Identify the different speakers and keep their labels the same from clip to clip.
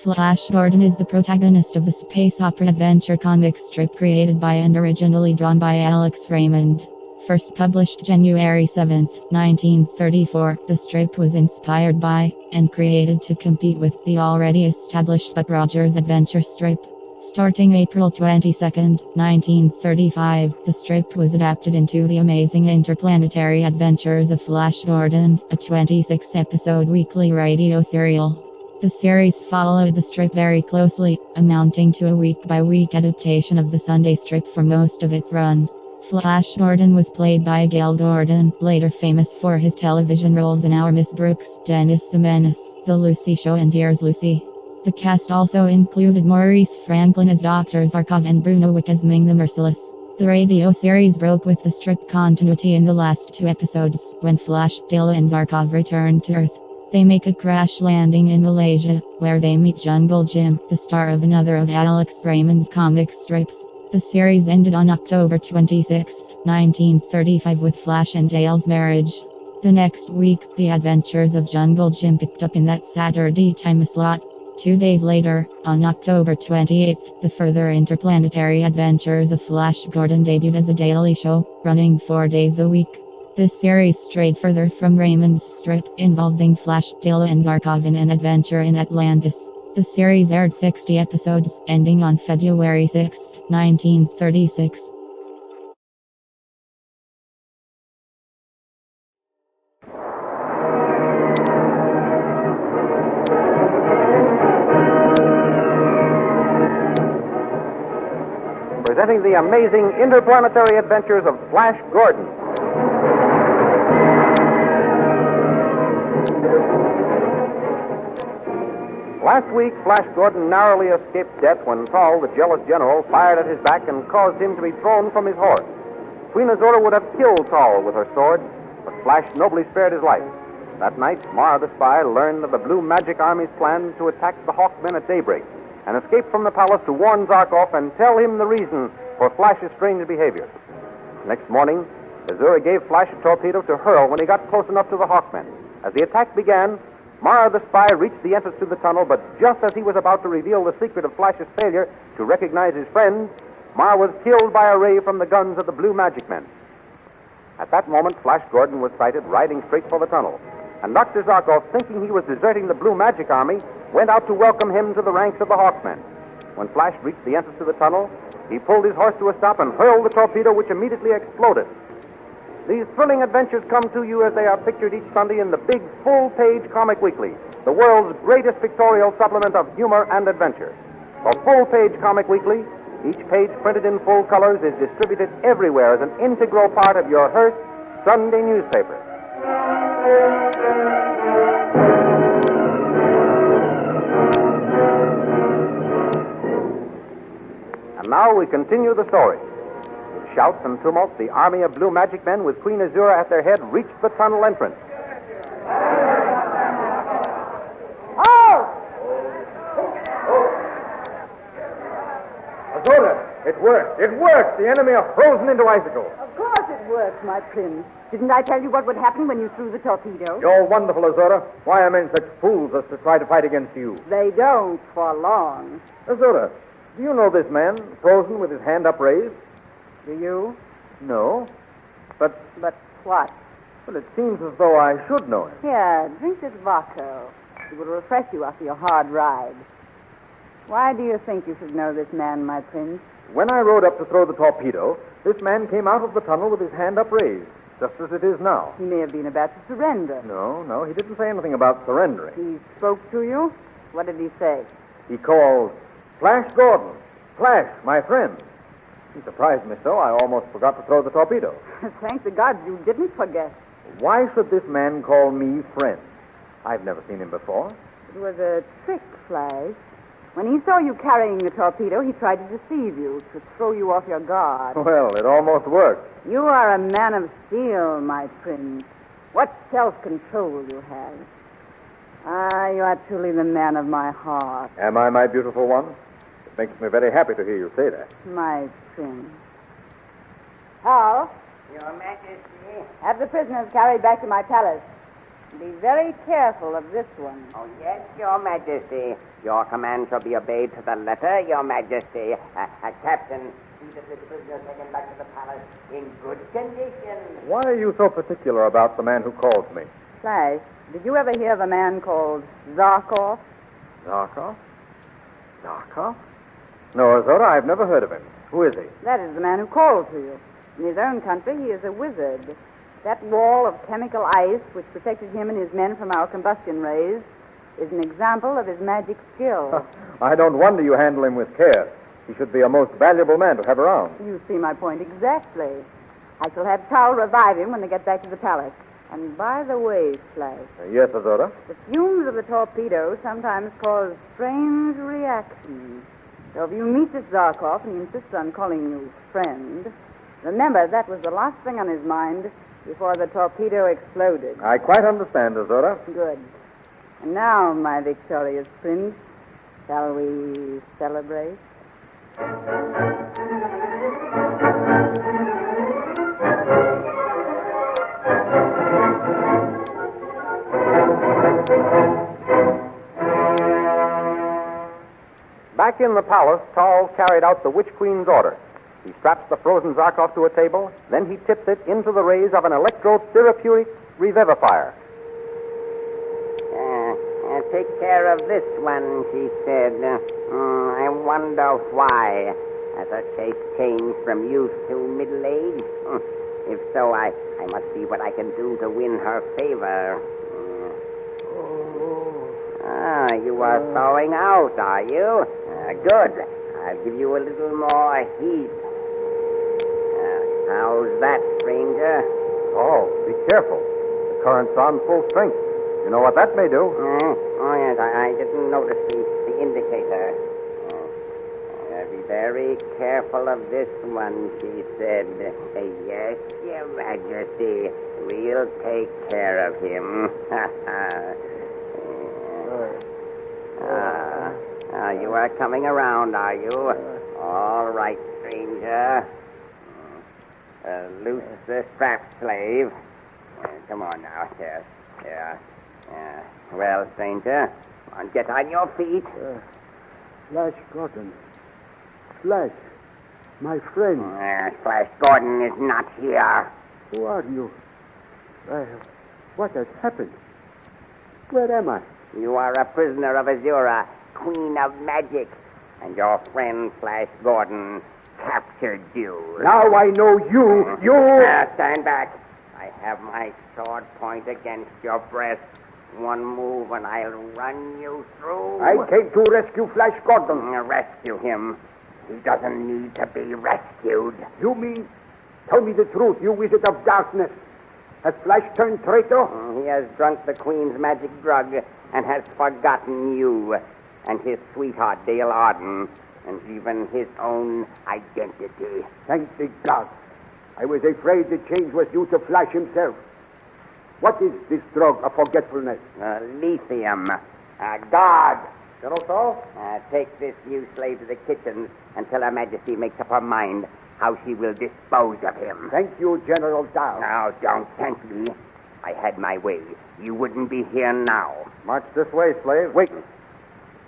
Speaker 1: Flash Gordon is the protagonist of the space opera adventure comic strip created by and originally drawn by Alex Raymond. First published January 7, 1934, the strip was inspired by and created to compete with the already established Buck Rogers adventure strip. Starting April 22, 1935, the strip was adapted into The Amazing Interplanetary Adventures of Flash Gordon, a 26-episode weekly radio serial. The series followed the strip very closely, amounting to a week-by-week adaptation of the Sunday strip for most of its run. Flash Gordon was played by Gale Gordon, later famous for his television roles in Our Miss Brooks, Dennis the Menace, The Lucy Show and Here's Lucy. The cast also included Maurice Franklin as Dr. Zarkov and Bruno Wick as Ming the Merciless. The radio series broke with the strip continuity in the last two episodes, when Flash, Dale and Zarkov return to Earth. They make a crash landing in Malaysia, where they meet Jungle Jim, the star of another of Alex Raymond's comic strips. The series ended on October 26, 1935 with Flash and Dale's marriage. The next week, the adventures of Jungle Jim picked up in that Saturday time slot. 2 days later, on October 28, the further interplanetary adventures of Flash Gordon debuted as a daily show, running 4 days a week. This series strayed further from Raymond's strip, involving Flash, Dale and Zarkov in an adventure in Atlantis. The series aired 60 episodes, ending on February 6, 1936.
Speaker 2: Presenting the amazing interplanetary adventures of Flash Gordon. Last week, Flash Gordon narrowly escaped death when Tall, the jealous general, fired at his back and caused him to be thrown from his horse. Queen Azura would have killed Tall with her sword, but Flash nobly spared his life. That night, Mara the spy learned of the Blue Magic Army's plan to attack the Hawkmen at daybreak and escape from the palace to warn Zarkov and tell him the reason for Flash's strange behavior. Next morning, Azura gave Flash a torpedo to hurl when he got close enough to the Hawkmen. As the attack began, Mara the spy reached the entrance to the tunnel, but just as he was about to reveal the secret of Flash's failure to recognize his friend, Mara was killed by a ray from the guns of the Blue Magic Men. At that moment, Flash Gordon was sighted riding straight for the tunnel, and Dr. Zarkov, thinking he was deserting the Blue Magic Army, went out to welcome him to the ranks of the Hawkmen. When Flash reached the entrance to the tunnel, he pulled his horse to a stop and hurled the torpedo, which immediately exploded. These thrilling adventures come to you as they are pictured each Sunday in the big full-page comic weekly, the world's greatest pictorial supplement of humor and adventure. The full-page comic weekly, each page printed in full colors, is distributed everywhere as an integral part of your Hearst Sunday newspaper. And now we continue the story. With shouts and tumult, the army of Blue Magic Men with Queen Azura at their head reached the tunnel entrance.
Speaker 3: Oh! Azura, it worked. It worked. The enemy are frozen into icicles.
Speaker 4: Of course it worked, my prince. Didn't I tell you what would happen when you threw the torpedo?
Speaker 3: You're wonderful, Azura. Why are men such fools as to try to fight against you?
Speaker 4: They don't for long.
Speaker 3: Azura, do you know this man, frozen with his hand upraised?
Speaker 4: Do you?
Speaker 3: No. But
Speaker 4: what?
Speaker 3: Well, it seems as though I should know him.
Speaker 4: Here, drink this vodka. It will refresh you after your hard ride. Why do you think you should know this man, my prince?
Speaker 3: When I rode up to throw the torpedo, this man came out of the tunnel with his hand upraised, just as it is now.
Speaker 4: He may have been about to surrender.
Speaker 3: No, he didn't say anything about surrendering.
Speaker 4: He spoke to you? What did he say?
Speaker 3: He called, "Flash Gordon. Flash, my friend." He surprised me so, I almost forgot to throw the torpedo.
Speaker 4: Thank the gods you didn't forget.
Speaker 3: Why should this man call me friend? I've never seen him before.
Speaker 4: It was a trick, Flash. When he saw you carrying the torpedo, he tried to deceive you, to throw you off your guard.
Speaker 3: Well, it almost worked.
Speaker 4: You are a man of steel, my prince. What self-control you have. Ah, you are truly the man of my heart.
Speaker 3: Am I, my beautiful one? It makes me very happy to hear you say that.
Speaker 4: My prince. Hal,
Speaker 5: Your Majesty.
Speaker 4: have the prisoners carried back to my palace. Be very careful of this one.
Speaker 5: Oh, yes, Your Majesty. Your command shall be obeyed to the letter, Your Majesty. Captain, see that this prisoner taken back to the palace in good condition.
Speaker 3: Why are you so particular about the man who calls me?
Speaker 4: Flash, did you ever hear of a man called Zarkov?
Speaker 3: Zarkov? Zarkov? No, Azora, I've never heard of him. Who is he?
Speaker 4: That is the man who called to you. In his own country, he is a wizard. That wall of chemical ice, which protected him and his men from our combustion rays, is an example of his magic skill.
Speaker 3: I don't wonder you handle him with care. He should be a most valuable man to have around.
Speaker 4: You see my point exactly. I shall have Tal revive him when they get back to the palace. And by the way, Flash,
Speaker 3: Yes, Azora?
Speaker 4: the fumes of the torpedo sometimes cause strange reactions. So if you meet this Zarkov and he insists on calling you friend, remember that was the last thing on his mind before the torpedo exploded.
Speaker 3: I quite understand, Azora.
Speaker 4: Good. And now, my victorious prince, shall we celebrate?
Speaker 2: Back in the palace, Tal carried out the Witch Queen's order. He straps the frozen Zarkov to a table, then he tips it into the rays of an electro-therapeutic revivifier.
Speaker 5: Take care of this one, she said. I wonder why. Has her case changed from youth to middle age? If so, I must see what I can do to win her favor. You are thawing out, are you? Good. I'll give you a little more heat. How's that, stranger?
Speaker 2: Oh, be careful. The current's on full strength. You know what that may do?
Speaker 5: Oh, yes, I didn't notice the indicator. Be very careful of this one, she said. Yes, Your Majesty. We'll take care of him. You are coming around, are you? All right, stranger. Loose the strap, slave. Come on now, sir. Well, stranger, come on, get on your feet.
Speaker 6: FLASHGORDON. Flash, my friend.
Speaker 5: FLASHGORDON is not here.
Speaker 6: Who are you? What has happened? Where am I?
Speaker 5: You are a prisoner of Azura, Queen of Magic, and your friend FLASHGORDON captured you.
Speaker 6: Now I know you.
Speaker 5: Stand back. I have my sword point against your breast. One move and I'll run you through.
Speaker 6: I came to rescue FLASHGORDON.
Speaker 5: Rescue him. He doesn't need to be rescued.
Speaker 6: You mean, tell me the truth, you wizard of darkness. Has Flash turned traitor?
Speaker 5: He has drunk the Queen's magic drug and has forgotten you and his sweetheart, Gale Gordon, and even his own identity.
Speaker 6: Thank the gods. I was afraid the change was due to Flash himself. What is this drug of forgetfulness?
Speaker 5: Lithium. Guard!
Speaker 2: General Tal?
Speaker 5: Take this new slave to the kitchen until Her Majesty makes up her mind how she will dispose of him.
Speaker 6: Thank you, General Tal.
Speaker 5: Now, don't thank me. If I had my way, you wouldn't be here now.
Speaker 2: March this way, slave.
Speaker 6: Wait.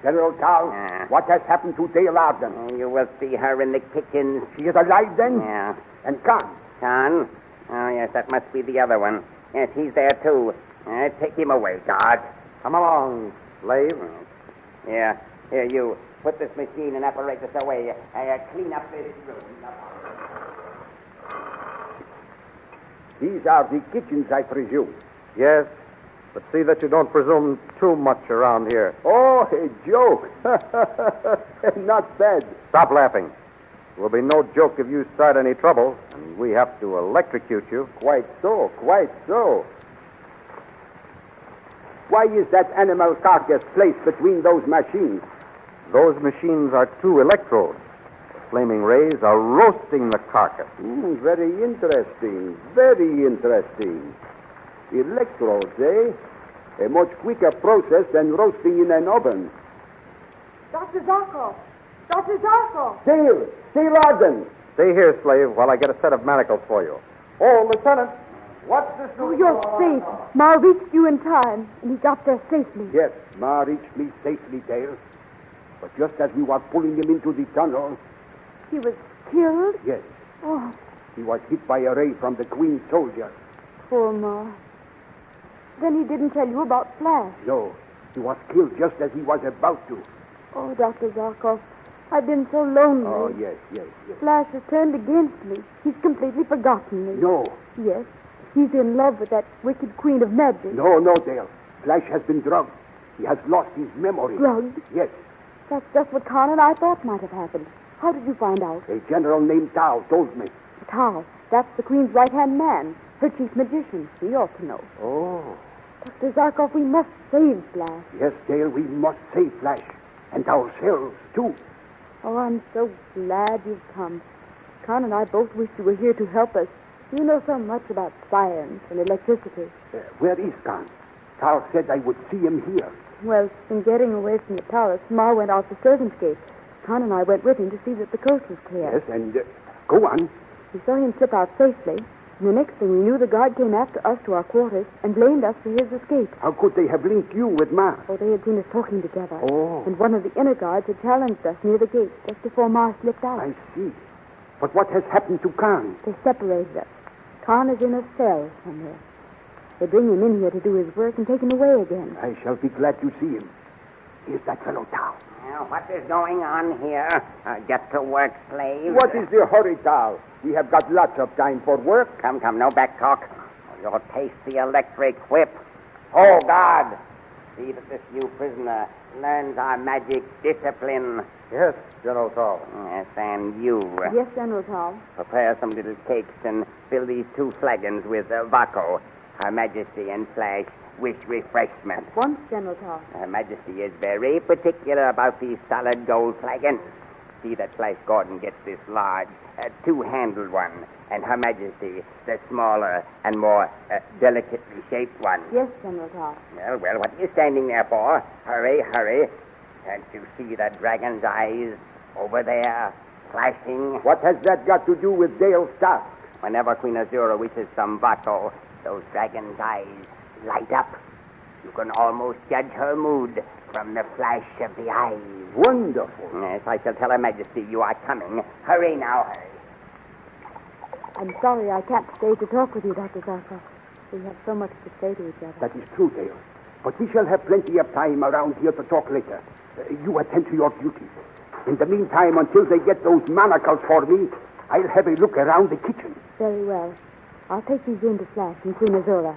Speaker 6: General Tal, what has happened to Gale Gordon?
Speaker 5: You will see her in the kitchen.
Speaker 6: She is alive then?
Speaker 5: Yeah.
Speaker 6: And Khan?
Speaker 5: Khan? Oh, yes, that must be the other one. Yes, he's there, too. Take him away, guard.
Speaker 2: Come along, slave.
Speaker 5: Yeah. Here, you. Put this machine and apparatus away. Clean up this room.
Speaker 6: These are the kitchens, I presume.
Speaker 2: Yes, but see that you don't presume too much around here.
Speaker 6: Oh, a joke. Not bad.
Speaker 2: Stop laughing. There will be no joke if you start any trouble, and we have to electrocute you.
Speaker 6: Quite so, quite so. Why is that animal carcass placed between those machines?
Speaker 2: Those machines are two electrodes. The flaming rays are roasting the carcass.
Speaker 6: Very interesting, very interesting. Electrodes, eh? A much quicker process than roasting in an oven.
Speaker 4: Dr. Zarkov! Dr. Zarkov!
Speaker 6: Gale Gordon!
Speaker 2: Stay here, slave, while I get a set of manacles for you. Oh, Lieutenant,
Speaker 3: What's this?
Speaker 7: Oh, you're safe. Ma reached you in time, and he got there safely.
Speaker 6: Yes, Ma reached me safely, Dale. But just as we were pulling him into the tunnel...
Speaker 7: He was killed?
Speaker 6: Yes.
Speaker 7: Oh,
Speaker 6: He was hit by a ray from the Queen's soldier.
Speaker 7: poor Ma. Then he didn't tell you about Flash.
Speaker 6: No, he was killed just as he was about to.
Speaker 7: Oh, Dr. Zarkov, I've been so lonely.
Speaker 6: Oh, yes.
Speaker 7: Flash has turned against me. He's completely forgotten me.
Speaker 6: No,
Speaker 7: Yes, he's in love with that wicked queen of magic.
Speaker 6: no, Dale. Flash has been drugged. He has lost his memory.
Speaker 7: Drugged?
Speaker 6: Yes.
Speaker 7: That's just what Con and I thought might have happened. How did you find out?
Speaker 6: A general named Tao told me.
Speaker 7: Tao, that's the queen's right-hand man, her chief magician. He ought to know.
Speaker 6: Oh.
Speaker 7: Dr. Zarkov, we must save Flash.
Speaker 6: Yes, Dale, we must save Flash. And ourselves, too.
Speaker 7: Oh, I'm so glad you've come. Con and I both wish you were here to help us. You know so much about science and electricity.
Speaker 6: Where is Khan? Tao said I would see him here.
Speaker 7: Well, in getting away from the palace, Ma went out the servants' gate. Con and I went with him to see that the coast was clear.
Speaker 6: Yes, and go on.
Speaker 7: We saw him slip out safely. And the next thing we knew, the guard came after us to our quarters and blamed us for his escape.
Speaker 6: How could they have linked you with Ma?
Speaker 7: Oh, they had seen us talking together.
Speaker 6: Oh.
Speaker 7: And one of the inner guards had challenged us near the gate just before Ma slipped out.
Speaker 6: I see. But what has happened to Khan?
Speaker 7: They separated us. Khan is in a cell somewhere. They bring him in here to do his work and take him away again.
Speaker 6: I shall be glad to see him. Here's that fellow Tao.
Speaker 5: Now, what is going on here? Get to work, slave.
Speaker 6: What is the hurry, Tao? We have got lots of time for work.
Speaker 5: Come, no back talk. You'll taste the electric whip. Oh, God! See that this new prisoner learns our magic discipline.
Speaker 3: Yes, General Tao.
Speaker 5: Yes, and you.
Speaker 7: Yes, General Tao.
Speaker 5: Prepare some little cakes and fill these 2 flagons with vodka. Her Majesty and Flash wish refreshment.
Speaker 7: Once, General Tao.
Speaker 5: Her Majesty is very particular about these solid gold flagons. See that FLASHGORDON gets this large, 2-handled one, and Her Majesty the smaller and more delicately shaped one.
Speaker 7: Yes, General Tao.
Speaker 5: Well, what are you standing there for? Hurry. Can't you see that dragon's eyes over there, flashing?
Speaker 6: What has that got to do with Dale's task?
Speaker 5: Whenever Queen Azura wishes some vodka, those dragon's eyes light up. You can almost judge her mood from the flash of the eyes.
Speaker 6: Wonderful.
Speaker 5: Yes, I shall tell Her Majesty you are coming. Hurry now, hurry.
Speaker 7: I'm sorry I can't stay to talk with you, Dr. Zarkov. We have so much to say to each other.
Speaker 6: That is true, Dale. But we shall have plenty of time around here to talk later. You attend to your duties. In the meantime, until they get those manacles for me, I'll have a look around the kitchen.
Speaker 7: Very well. I'll take these in to Flash and Queen Azura.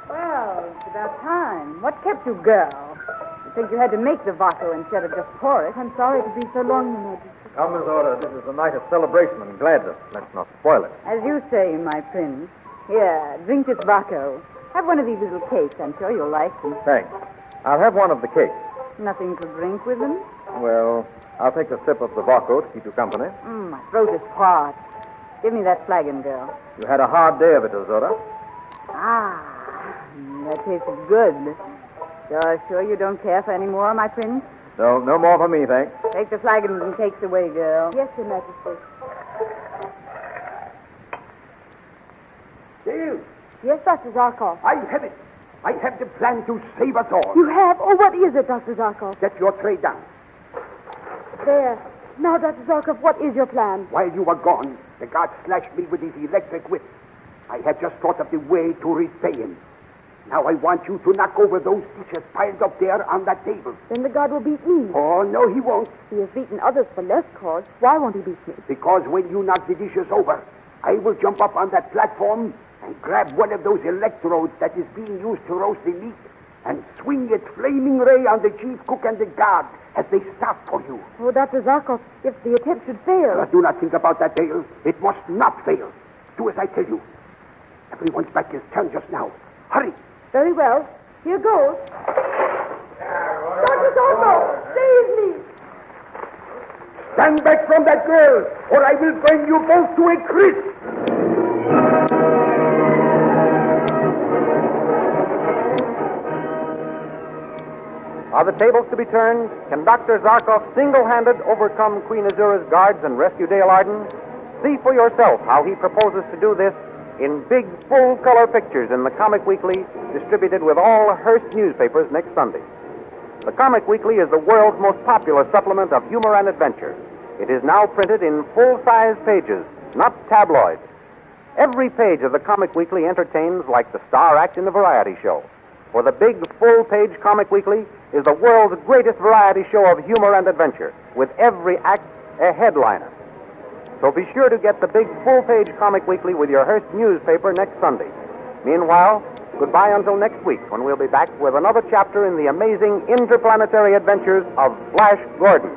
Speaker 4: Well, it's about time. What kept you, girl? You think you had to make the vodka instead of just pour it?
Speaker 7: I'm sorry to be so long, Your Majesty.
Speaker 3: Come, Miss Order. This is a night of celebration and gladness. Let's not spoil it.
Speaker 4: As you say, my prince. Here, drink this vodka. Have one of these little cakes. I'm sure you'll like them.
Speaker 3: Thanks. I'll have one of the cakes.
Speaker 4: Nothing to drink with them?
Speaker 3: Well, I'll take a sip of the vodka to keep you company.
Speaker 4: My throat is parched. Give me that flagon, girl.
Speaker 3: You had a hard day of it, Azora.
Speaker 4: That tasted good. You're sure you don't care for any more, my prince?
Speaker 3: No more for me, thanks.
Speaker 4: Take the flagons and cakes away, girl.
Speaker 7: Yes, Your Majesty.
Speaker 6: Dale,
Speaker 7: Yes, Dr. Zarkov.
Speaker 6: I have it. I have the plan to save us all.
Speaker 7: You have? Oh, what is it, Dr. Zarkov?
Speaker 6: Set your tray down.
Speaker 7: There. Now, Dr. Zarkov, what is your plan?
Speaker 6: While you were gone, the guard slashed me with his electric whip. I had just thought of the way to repay him. Now I want you to knock over those dishes piled up there on that table.
Speaker 7: Then the guard will beat me.
Speaker 6: Oh, no, he won't.
Speaker 7: He has beaten others for less cause. Why won't he beat me?
Speaker 6: Because when you knock the dishes over, I will jump up on that platform and grab one of those electrodes that is being used to roast the meat and swing its flaming ray on the chief cook and the guard as they stop for you.
Speaker 7: Oh, Dr. Zarkov, if the attempt should fail...
Speaker 6: Do not think about that, Dale. It must not fail. Do as I tell you. Everyone's back is turned just now. Hurry.
Speaker 7: Very well. Here goes. Dr. Zarkov, save me!
Speaker 6: Stand back from that girl, or I will burn you both to a crisp.
Speaker 2: Are the tables to be turned? Can Dr. Zarkov single-handed overcome Queen Azura's guards and rescue Dale Arden? See for yourself how he proposes to do this in big, full-color pictures in the Comic Weekly, distributed with all Hearst newspapers next Sunday. The Comic Weekly is the world's most popular supplement of humor and adventure. It is now printed in full-size pages, not tabloids. Every page of the Comic Weekly entertains like the star act in a variety show. For the big, full-page Comic Weekly is the world's greatest variety show of humor and adventure, with every act a headliner. So be sure to get the big, full-page Comic Weekly with your Hearst newspaper next Sunday. Meanwhile, goodbye until next week, when we'll be back with another chapter in the amazing interplanetary adventures of Flash Gordon.